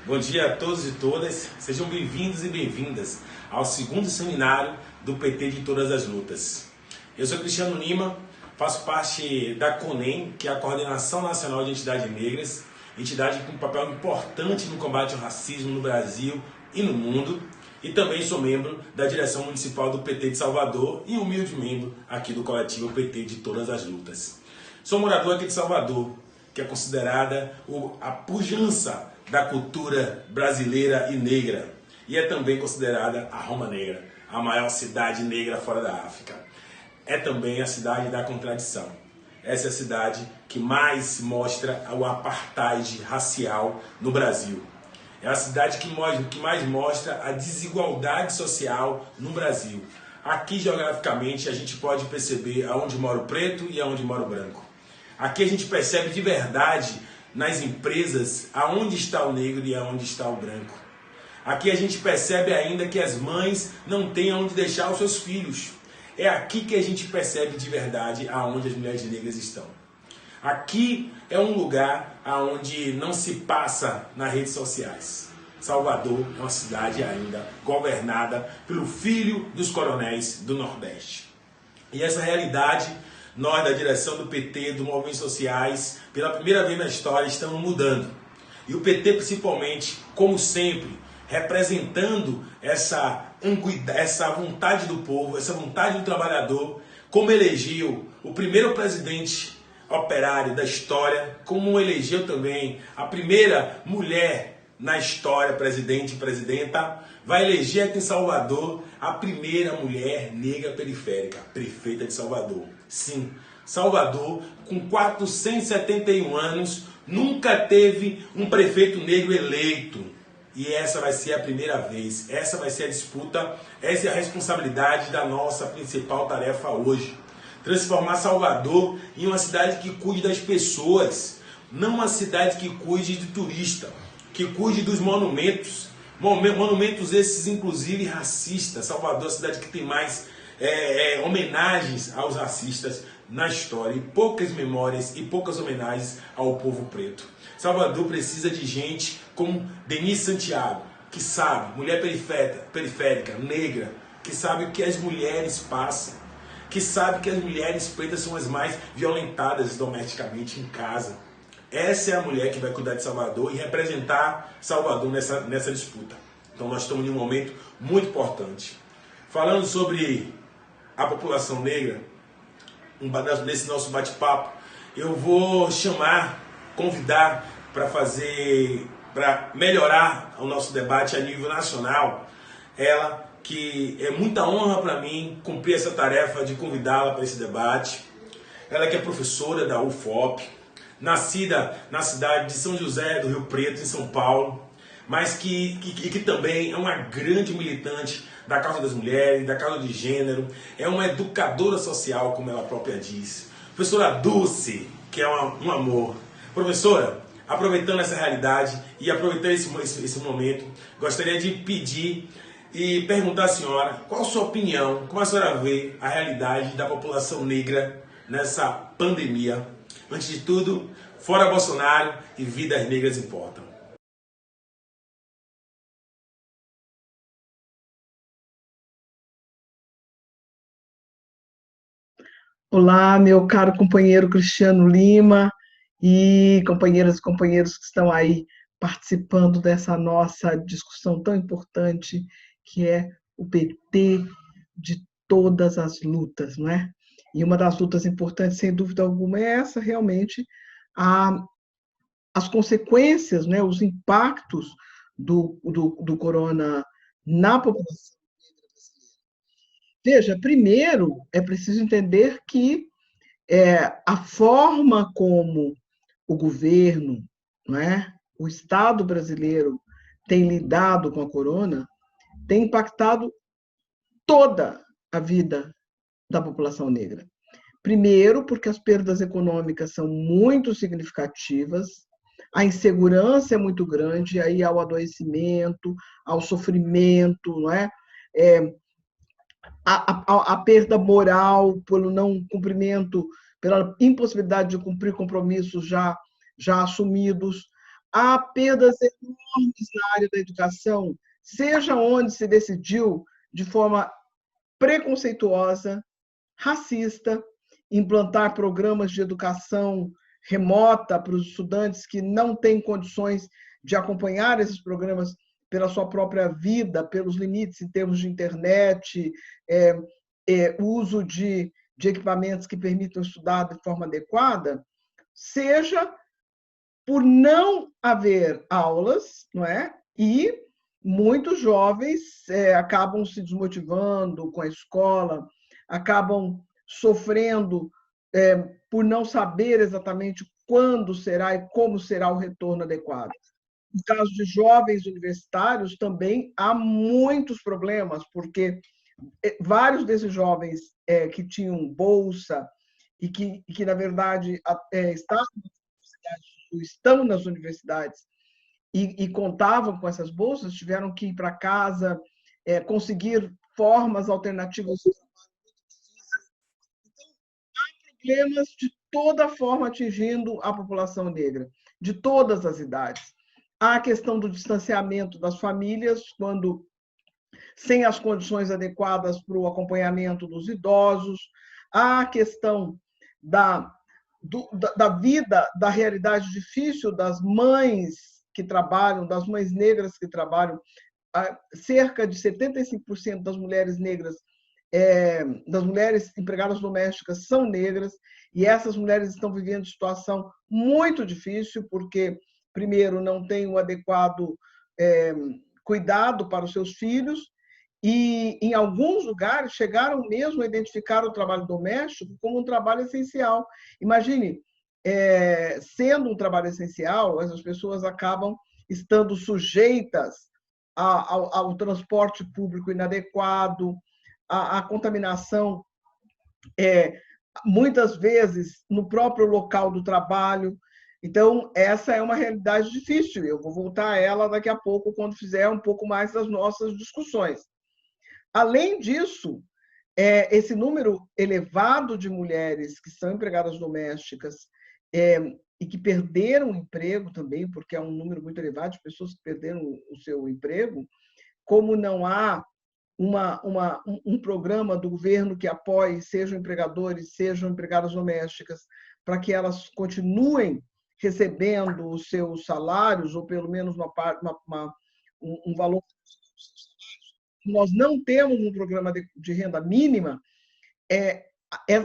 Bom dia a todos e todas, sejam bem-vindos e bem-vindas ao segundo seminário do PT de Todas as Lutas. Eu sou Cristiano Lima, faço parte da CONEM, que é a Coordenação Nacional de Entidades Negras, entidade com um papel importante no combate ao racismo no Brasil e no mundo, e também sou membro da direção municipal do PT de Salvador e humilde membro aqui do coletivo PT de Todas as Lutas. Sou morador aqui de Salvador, que é considerada a pujança da cultura brasileira e negra, e é também considerada a Roma Negra, a maior cidade negra fora da África. É também a cidade da contradição. Essa é a cidade que mais mostra o apartheid racial no Brasil. É a cidade que mais mostra a desigualdade social no Brasil. Aqui, geograficamente, a gente pode perceber aonde mora o preto e aonde mora o branco. Aqui a gente percebe de verdade nas empresas aonde está o negro e aonde está o branco. Aqui a gente percebe ainda que as mães não têm aonde deixar os seus filhos. É aqui que a gente percebe de verdade aonde as mulheres negras estão. Aqui é um lugar aonde não se passa nas redes sociais. Salvador é uma cidade ainda governada pelo filho dos coronéis do Nordeste. E essa realidade, nós da direção do PT, do Movimentos Sociais, pela primeira vez na história, estamos mudando. E o PT, principalmente, como sempre, representando essa vontade do povo, essa vontade do trabalhador, como elegeu o primeiro presidente operário da história, como elegeu também a primeira mulher na história, presidente e presidenta, vai eleger aqui em Salvador a primeira mulher negra periférica, prefeita de Salvador. Sim, Salvador, com 471 anos, nunca teve um prefeito negro eleito. E essa vai ser a primeira vez, essa vai ser a disputa, essa é a responsabilidade da nossa principal tarefa hoje. Transformar Salvador em uma cidade que cuide das pessoas, não uma cidade que cuide do turista, que cuide dos monumentos, monumentos esses inclusive racistas. Salvador é a cidade que tem mais homenagens aos racistas na história, e poucas memórias e poucas homenagens ao povo preto. Salvador precisa de gente como Denise Santiago, que sabe, mulher periférica, negra, que sabe o que as mulheres passam, que sabe que as mulheres pretas são as mais violentadas domesticamente em casa. Essa é a mulher que vai cuidar de Salvador e representar Salvador nessa disputa. Então nós estamos em um momento muito importante. Falando sobre a população negra, nesse nosso bate-papo, eu vou convidar para melhorar o nosso debate a nível nacional, ela que é muita honra para mim cumprir essa tarefa de convidá-la para esse debate. Ela que é professora da UFOP, nascida na cidade de São José do Rio Preto, em São Paulo, mas que também é uma grande militante da causa das mulheres, da causa de gênero, é uma educadora social, como ela própria diz. Professora Dulce, que é um amor. Professora, aproveitando essa realidade e aproveitando esse momento, gostaria de pedir e perguntar à senhora qual a sua opinião, como a senhora vê a realidade da população negra nessa pandemia. Antes de tudo, fora Bolsonaro e vidas negras importam. Olá, meu caro companheiro Cristiano Lima e companheiras e companheiros que estão aí participando dessa nossa discussão tão importante que é o PT de todas as lutas, não é? E uma das lutas importantes, sem dúvida alguma, é essa realmente, as consequências, né, os impactos do corona na população. Veja, primeiro é preciso entender que a forma como o governo, não é, o Estado brasileiro tem lidado com a corona tem impactado toda a vida da população negra. Primeiro, porque as perdas econômicas são muito significativas, a insegurança é muito grande, aí ao adoecimento, ao sofrimento, não é? A perda moral pelo não cumprimento, pela impossibilidade de cumprir compromissos já assumidos, há perdas enormes na área da educação, seja onde se decidiu de forma preconceituosa, racista, implantar programas de educação remota para os estudantes que não têm condições de acompanhar esses programas pela sua própria vida, pelos limites em termos de internet, uso de equipamentos que permitam estudar de forma adequada, seja por não haver aulas, não é? E muitos jovens acabam se desmotivando com a escola, acabam sofrendo por não saber exatamente quando será e como será o retorno adequado. No caso de jovens universitários, também há muitos problemas, porque vários desses jovens que tinham bolsa e que na verdade, estão nas universidades e contavam com essas bolsas, tiveram que ir para casa, conseguir formas alternativas. Problemas de toda forma atingindo a população negra, de todas as idades. Há a questão do distanciamento das famílias, quando sem as condições adequadas para o acompanhamento dos idosos, há a questão da vida, da realidade difícil das mães que trabalham, das mães negras que trabalham. Cerca de 75% das mulheres negras, das mulheres empregadas domésticas são negras, e essas mulheres estão vivendo situação muito difícil, porque, primeiro, não têm o adequado cuidado para os seus filhos, e, em alguns lugares, chegaram mesmo a identificar o trabalho doméstico como um trabalho essencial. Imagine, sendo um trabalho essencial, essas pessoas acabam estando sujeitas ao transporte público inadequado, à contaminação, muitas vezes, no próprio local do trabalho. Então, essa é uma realidade difícil. Eu vou voltar a ela daqui a pouco, quando fizer um pouco mais das nossas discussões. Além disso, esse número elevado de mulheres que são empregadas domésticas e que perderam o emprego também, porque é um número muito elevado de pessoas que perderam o seu emprego, como não há um programa do governo que apoie, sejam empregadores, sejam empregadas domésticas, para que elas continuem recebendo os seus salários, ou pelo menos um valor. Nós não temos um programa de renda mínima,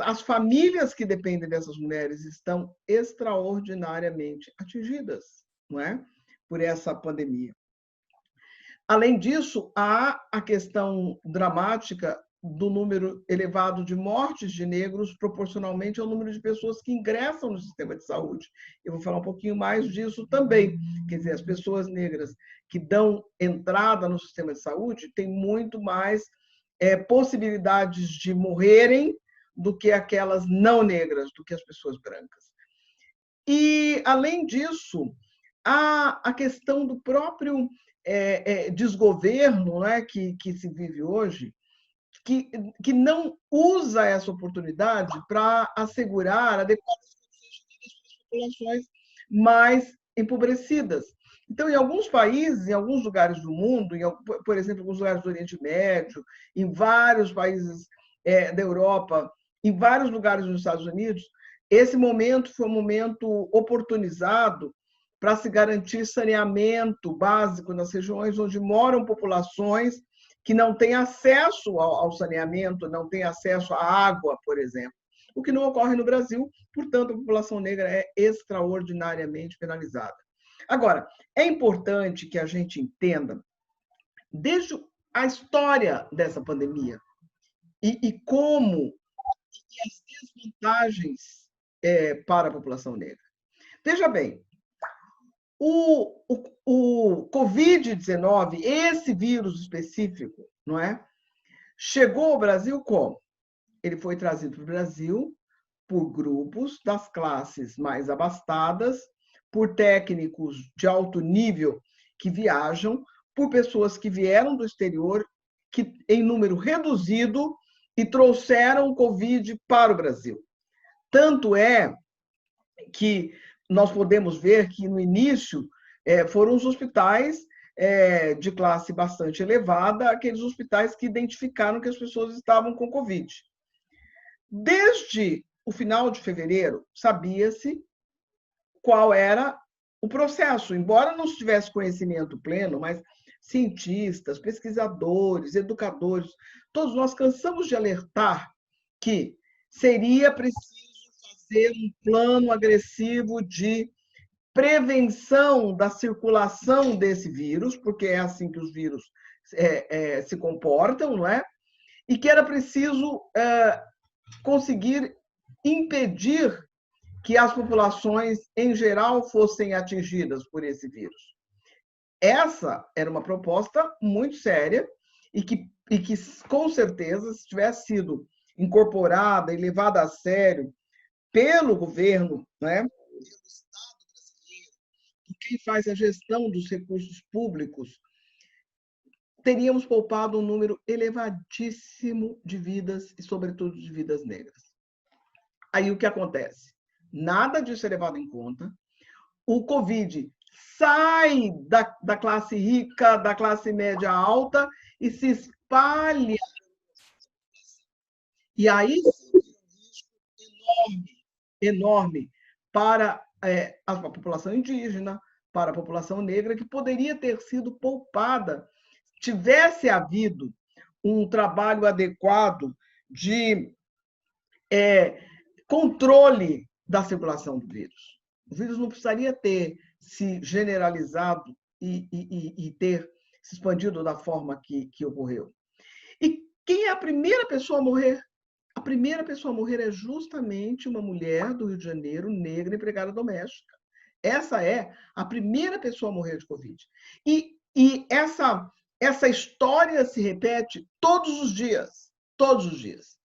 as famílias que dependem dessas mulheres estão extraordinariamente atingidas, não é? Por essa pandemia. Além disso, há a questão dramática do número elevado de mortes de negros proporcionalmente ao número de pessoas que ingressam no sistema de saúde. Eu vou falar um pouquinho mais disso também. Quer dizer, as pessoas negras que dão entrada no sistema de saúde têm muito mais possibilidades de morrerem do que aquelas não negras, do que as pessoas brancas. E, além disso, há a questão do próprio desgoverno, né, que se vive hoje, que não usa essa oportunidade para assegurar adequadas condições de vida das populações mais empobrecidas. Então, em alguns países, em alguns lugares do mundo, por exemplo, em alguns lugares do Oriente Médio, em vários países da Europa, em vários lugares dos Estados Unidos, esse momento foi um momento oportunizado para se garantir saneamento básico nas regiões onde moram populações que não têm acesso ao saneamento, não têm acesso à água, por exemplo, o que não ocorre no Brasil. Portanto, a população negra é extraordinariamente penalizada. Agora, é importante que a gente entenda, desde a história dessa pandemia e como e as desvantagens para a população negra. Veja bem, o Covid-19, esse vírus específico, não é? Chegou ao Brasil como? Ele foi trazido para o Brasil por grupos das classes mais abastadas, por técnicos de alto nível que viajam, por pessoas que vieram do exterior, que em número reduzido, e trouxeram o Covid para o Brasil. Tanto é que nós podemos ver que, no início, foram os hospitais de classe bastante elevada, aqueles hospitais que identificaram que as pessoas estavam com Covid. Desde o final de fevereiro, sabia-se qual era o processo, embora não se tivesse conhecimento pleno, mas cientistas, pesquisadores, educadores, todos nós cansamos de alertar que seria preciso fazer um plano agressivo de prevenção da circulação desse vírus, porque é assim que os vírus se comportam, não é? E que era preciso conseguir impedir que as populações, em geral, fossem atingidas por esse vírus. Essa era uma proposta muito séria e que com certeza, se tivesse sido incorporada e levada a sério pelo governo, né, pelo Estado brasileiro, por quem faz a gestão dos recursos públicos, teríamos poupado um número elevadíssimo de vidas, e sobretudo de vidas negras. Aí o que acontece? Nada disso é levado em conta. O Covid sai da classe rica, da classe média alta e se espalha. E aí sim, um risco enorme para a população indígena, para a população negra, que poderia ter sido poupada tivesse havido um trabalho adequado de controle da circulação do vírus. O vírus não precisaria ter se generalizado e ter se expandido da forma que ocorreu. E quem é a primeira pessoa a morrer? A primeira pessoa a morrer é justamente uma mulher do Rio de Janeiro, negra, empregada doméstica. Essa é a primeira pessoa a morrer de Covid. E essa história se repete todos os dias, todos os dias.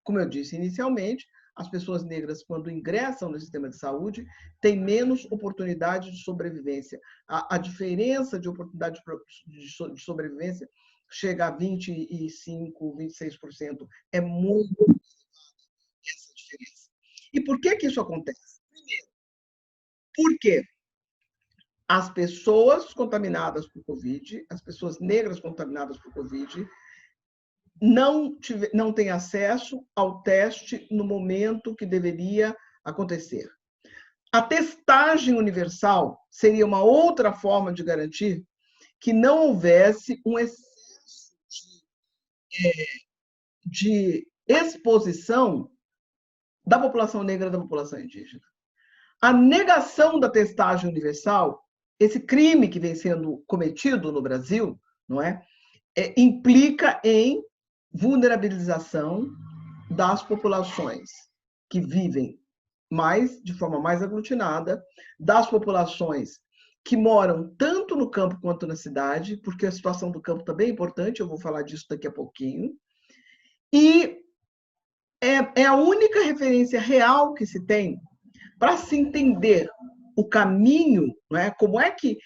Como eu disse inicialmente, as pessoas negras, quando ingressam no sistema de saúde, têm menos oportunidade de sobrevivência. A diferença de oportunidade de sobrevivência chega a 25%, 26%. É muito elevada essa diferença. E por que isso acontece? Primeiro, porque as pessoas contaminadas por Covid, as pessoas negras contaminadas por Covid, não têm acesso ao teste no momento que deveria acontecer. A testagem universal seria uma outra forma de garantir que não houvesse um excesso de exposição da população negra e da população indígena. A negação da testagem universal, esse crime que vem sendo cometido no Brasil, não é, implica em vulnerabilização das populações que vivem de forma mais aglutinada, das populações que moram tanto no campo quanto na cidade, porque a situação do campo também é importante, eu vou falar disso daqui a pouquinho, e é a única referência real que se tem para se entender o caminho, não é? Como é que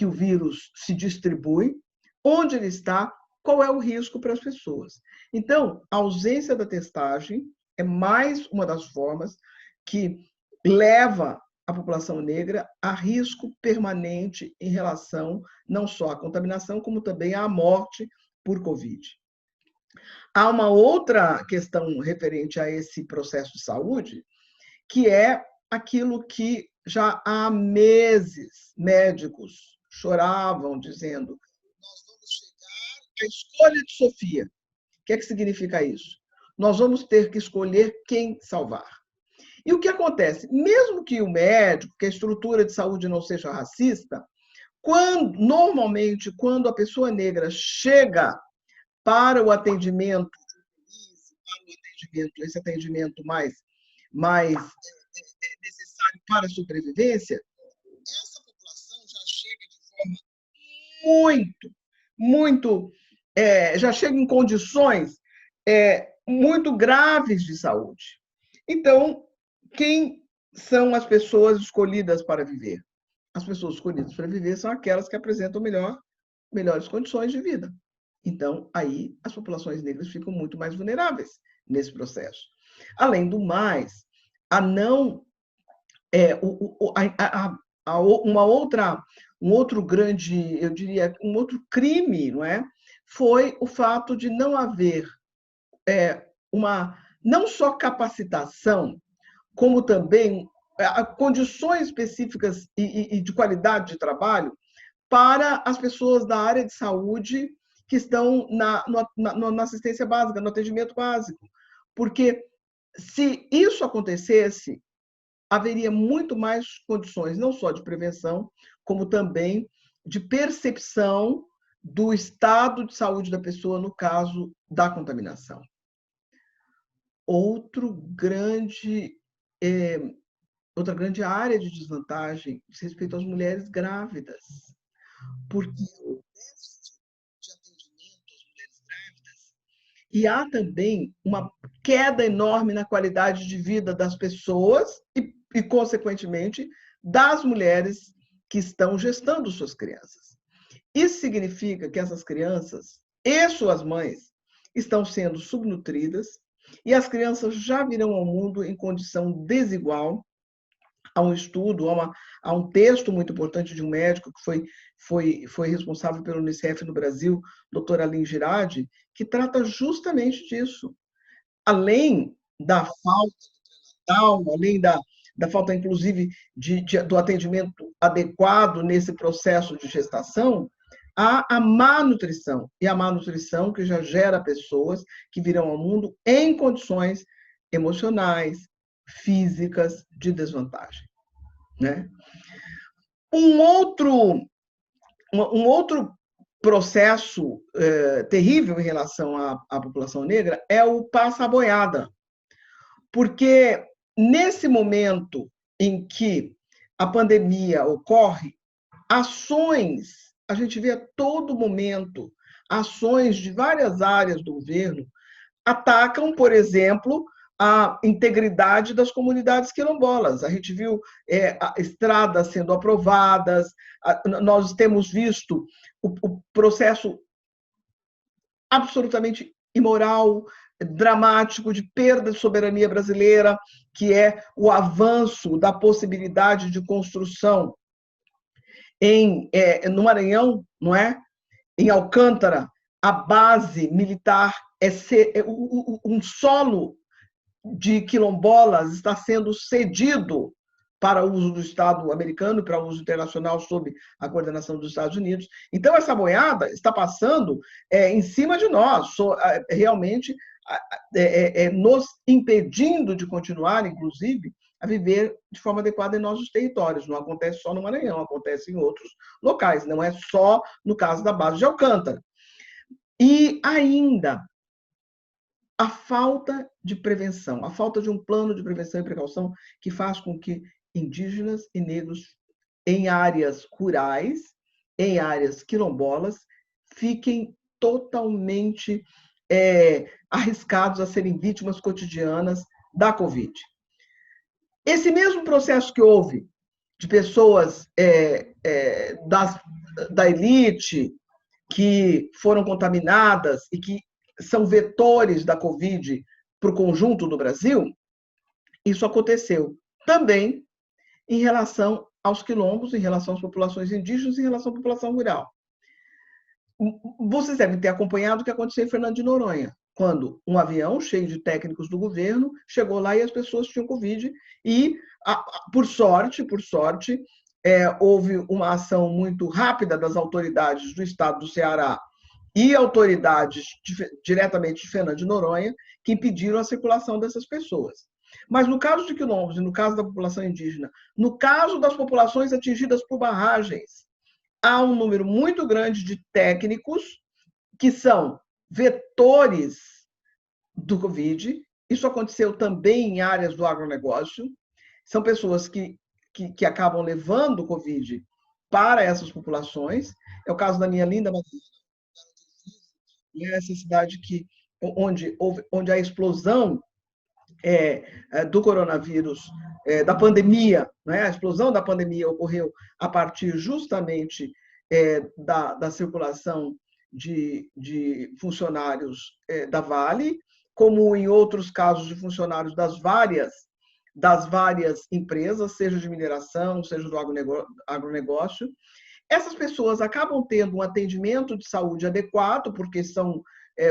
o vírus se distribui, onde ele está, qual é o risco para as pessoas. Então, a ausência da testagem é mais uma das formas que leva a população negra a risco permanente em relação não só à contaminação, como também à morte por Covid. Há uma outra questão referente a esse processo de saúde, que é aquilo que já há meses médicos choravam, dizendo: nós vamos chegar à escolha de Sofia. O que é que significa isso? Nós vamos ter que escolher quem salvar. E o que acontece? Mesmo que o médico, que a estrutura de saúde não seja racista, normalmente, quando a pessoa negra chega para o atendimento, esse atendimento mais necessário para a sobrevivência, essa população já chega de forma já chega em condições muito graves de saúde. Então, quem são as pessoas escolhidas para viver? As pessoas escolhidas para viver são aquelas que apresentam melhores condições de vida. Então, aí as populações negras ficam muito mais vulneráveis nesse processo. Além do mais, um outro grande, eu diria, um outro crime, não é? Foi o fato de não haver não só capacitação, como também condições específicas e de qualidade de trabalho para as pessoas da área de saúde que estão na assistência básica, no atendimento básico. Porque se isso acontecesse, haveria muito mais condições, não só de prevenção, como também de percepção do estado de saúde da pessoa no caso da contaminação. Outra grande área de desvantagem diz respeito às mulheres grávidas, porque o déficit de atendimento às mulheres grávidas, e há também uma queda enorme na qualidade de vida das pessoas e consequentemente, das mulheres que estão gestando suas crianças. Isso significa que essas crianças e suas mães estão sendo subnutridas e as crianças já virão ao mundo em condição desigual. Há um estudo, há um texto muito importante de um médico que foi responsável pelo Unicef no Brasil, Dr. Alim Girardi, que trata justamente disso. Além da falta, além da falta, inclusive, do atendimento adequado nesse processo de gestação, há a má nutrição. E a má nutrição que já gera pessoas que virão ao mundo em condições emocionais, físicas de desvantagem. Né? Um outro processo terrível em relação à população negra é o passa-boiada, porque nesse momento em que a pandemia ocorre, a gente vê a todo momento, ações de várias áreas do governo atacam, por exemplo, a integridade das comunidades quilombolas. A gente viu estradas sendo aprovadas, nós temos visto o processo absolutamente imoral, dramático de perda de soberania brasileira, que é o avanço da possibilidade de construção no Maranhão, não é? Em Alcântara, a base militar um solo de quilombolas está sendo cedido para uso do Estado americano e para uso internacional sob a coordenação dos Estados Unidos. Então, essa boiada está passando em cima de nós, realmente nos impedindo de continuar, inclusive, a viver de forma adequada em nossos territórios. Não acontece só no Maranhão, acontece em outros locais, não é só no caso da base de Alcântara. E ainda, a falta de prevenção, a falta de um plano de prevenção e precaução que faz com que indígenas e negros em áreas rurais, em áreas quilombolas, fiquem totalmente arriscados a serem vítimas cotidianas da Covid. Esse mesmo processo que houve de pessoas da elite que foram contaminadas e que são vetores da Covid para o conjunto do Brasil, isso aconteceu também em relação aos quilombos, em relação às populações indígenas, em relação à população rural. Vocês devem ter acompanhado o que aconteceu em Fernando de Noronha, quando um avião cheio de técnicos do governo chegou lá e as pessoas tinham Covid e, por sorte, houve uma ação muito rápida das autoridades do estado do Ceará e autoridades diretamente de Fernando de Noronha que impediram a circulação dessas pessoas. Mas no caso de quilombos e no caso da população indígena, no caso das populações atingidas por barragens, há um número muito grande de técnicos que são vetores do Covid. Isso aconteceu também em áreas do agronegócio. São pessoas que acabam levando o Covid para essas populações. É o caso da minha linda Mariana, essa cidade onde a explosão do coronavírus, da pandemia, né? A explosão da pandemia ocorreu a partir justamente da circulação de funcionários da Vale, como em outros casos de funcionários das várias das várias empresas, seja de mineração, seja do agronegócio. Essas pessoas acabam tendo um atendimento de saúde adequado, porque são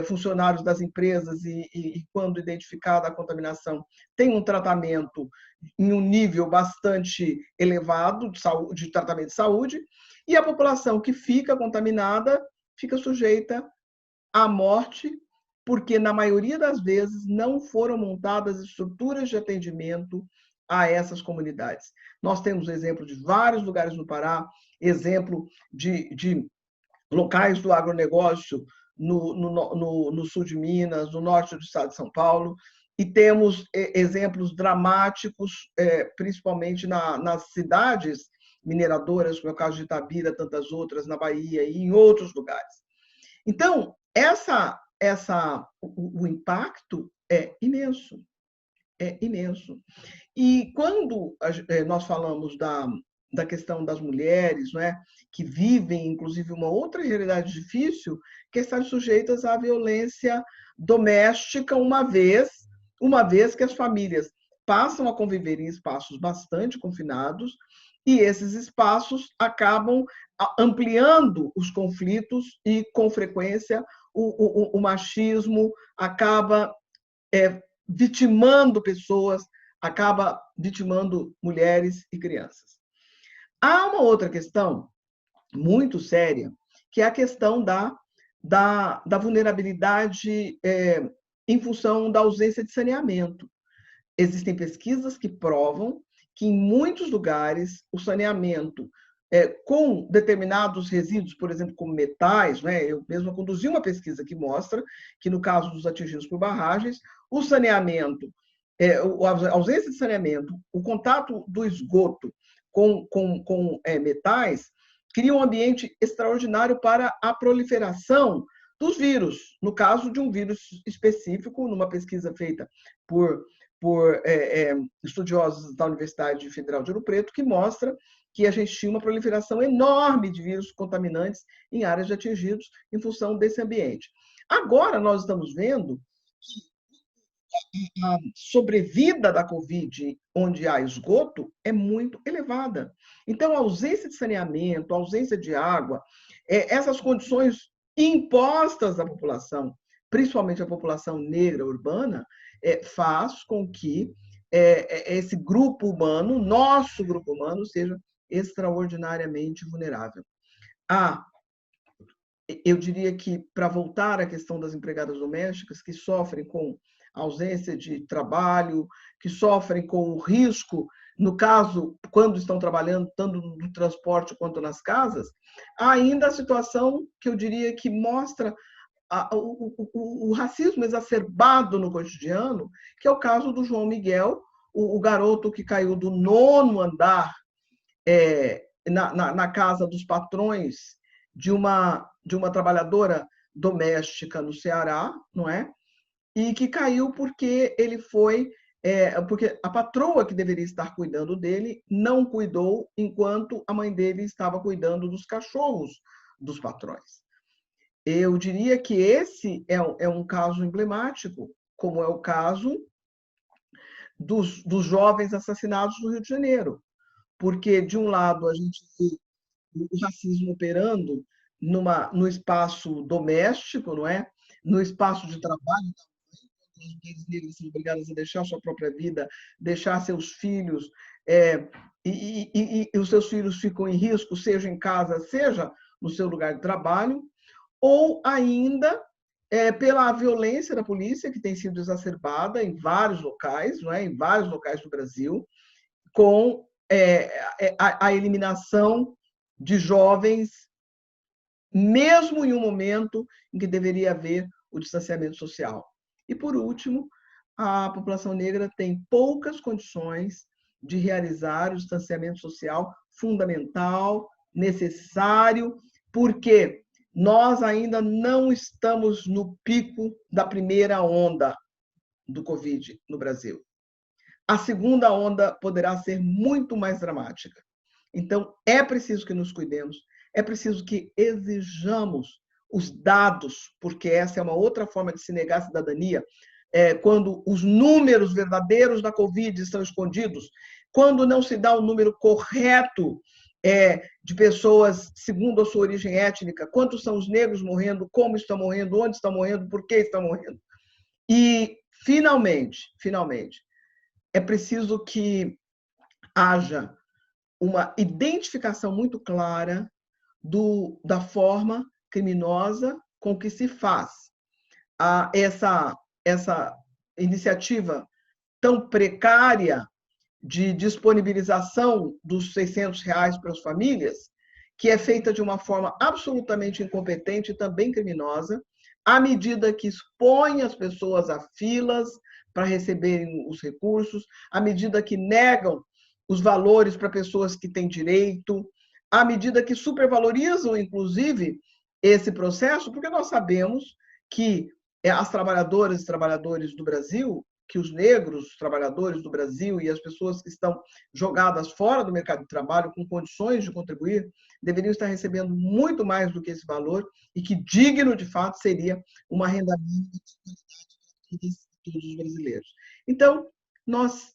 funcionários das empresas e, quando identificada a contaminação, tem um tratamento em um nível bastante elevado de tratamento de saúde, e a população que fica contaminada fica sujeita à morte, porque, na maioria das vezes, não foram montadas estruturas de atendimento a essas comunidades. Nós temos exemplo de vários lugares no Pará, exemplo de locais do agronegócio no sul de Minas, no norte do estado de São Paulo, e temos exemplos dramáticos, principalmente nas cidades mineradoras, como é o caso de Itabira, tantas outras, na Bahia e em outros lugares. Então, o impacto é imenso, é imenso. E quando nós falamos da questão das mulheres, não é, que vivem, inclusive, uma outra realidade difícil, que é estar sujeitas à violência doméstica, uma vez que as famílias passam a conviver em espaços bastante confinados, e esses espaços acabam ampliando os conflitos e, com frequência, o machismo acaba vitimando pessoas, acaba vitimando mulheres e crianças. Há uma outra questão muito séria, que é a questão da vulnerabilidade em função da ausência de saneamento. Existem pesquisas que provam que, em muitos lugares, o saneamento com determinados resíduos, por exemplo, como metais, né? Eu mesma conduzi uma pesquisa que mostra que, no caso dos atingidos por barragens, o saneamento, a ausência de saneamento, o contato do esgoto com metais, cria um ambiente extraordinário para a proliferação dos vírus. No caso de um vírus específico, numa pesquisa feita por estudiosos da Universidade Federal de Ouro Preto, que mostra que a gente tinha uma proliferação enorme de vírus contaminantes em áreas de atingidos em função desse ambiente. Agora, nós estamos vendo que a sobrevida da Covid, onde há esgoto, é muito elevada. Então, a ausência de saneamento, a ausência de água, essas condições impostas à população, principalmente a população negra urbana, faz com que esse grupo humano, nosso grupo humano, seja extraordinariamente vulnerável. Eu diria que, para voltar à questão das empregadas domésticas, que sofrem com ausência de trabalho, que sofrem com o risco, no caso, quando estão trabalhando, tanto no transporte quanto nas casas, há ainda a situação que eu diria que mostra o racismo exacerbado no cotidiano, que é o caso do João Miguel, o garoto que caiu do 9º andar na casa dos patrões de uma trabalhadora doméstica no Ceará, não é? E que caiu porque ele foi porque a patroa que deveria estar cuidando dele não cuidou enquanto a mãe dele estava cuidando dos cachorros dos patrões. Eu diria que esse é um caso emblemático, como é o caso dos jovens assassinados no Rio de Janeiro, porque, de um lado, a gente vê o racismo operando no espaço doméstico, não é? No espaço de trabalho, as mulheres negras são obrigadas a deixar sua própria vida, deixar seus filhos, e os seus filhos ficam em risco, seja em casa, seja no seu lugar de trabalho, ou ainda pela violência da polícia, que tem sido exacerbada em vários locais, não é? Em vários locais do Brasil, com a eliminação de jovens, mesmo em um momento em que deveria haver o distanciamento social. E, por último, a população negra tem poucas condições de realizar o distanciamento social fundamental, necessário, porque nós ainda não estamos no pico da primeira onda do Covid no Brasil. A segunda onda poderá ser muito mais dramática. Então, é preciso que nos cuidemos, é preciso que exijamos os dados, porque essa é uma outra forma de se negar a cidadania. quando os números verdadeiros da Covid estão escondidos, quando não se dá o número correto de pessoas segundo a sua origem étnica, quantos são os negros morrendo, como estão morrendo, onde estão morrendo, por que estão morrendo. E, finalmente, é preciso que haja uma identificação muito clara da forma criminosa com que se faz essa iniciativa tão precária de disponibilização dos R$ 600 para as famílias, que é feita de uma forma absolutamente incompetente e também criminosa, à medida que expõe as pessoas a filas para receberem os recursos, à medida que negam os valores para pessoas que têm direito, à medida que supervalorizam, inclusive, esse processo, porque nós sabemos que as trabalhadoras e trabalhadores do Brasil, que os negros, os trabalhadores do Brasil e as pessoas que estão jogadas fora do mercado de trabalho com condições de contribuir, deveriam estar recebendo muito mais do que esse valor e que digno, de fato, seria uma renda mínima de qualidade para todos os brasileiros. Então, nós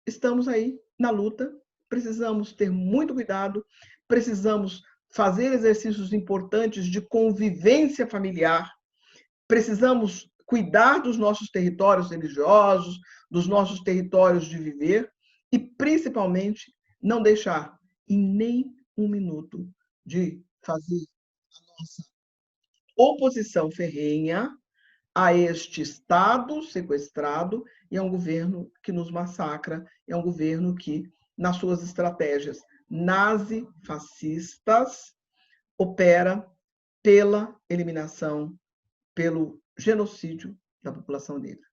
estamos aí na luta, precisamos ter muito cuidado, precisamos fazer exercícios importantes de convivência familiar, precisamos cuidar dos nossos territórios religiosos, dos nossos territórios de viver e, principalmente, não deixar em nem um minuto de fazer a nossa oposição ferrenha a este Estado sequestrado e a um governo que nos massacra, é um governo que, nas suas estratégias nazi-fascistas, opera pela eliminação, pelo genocídio da população negra.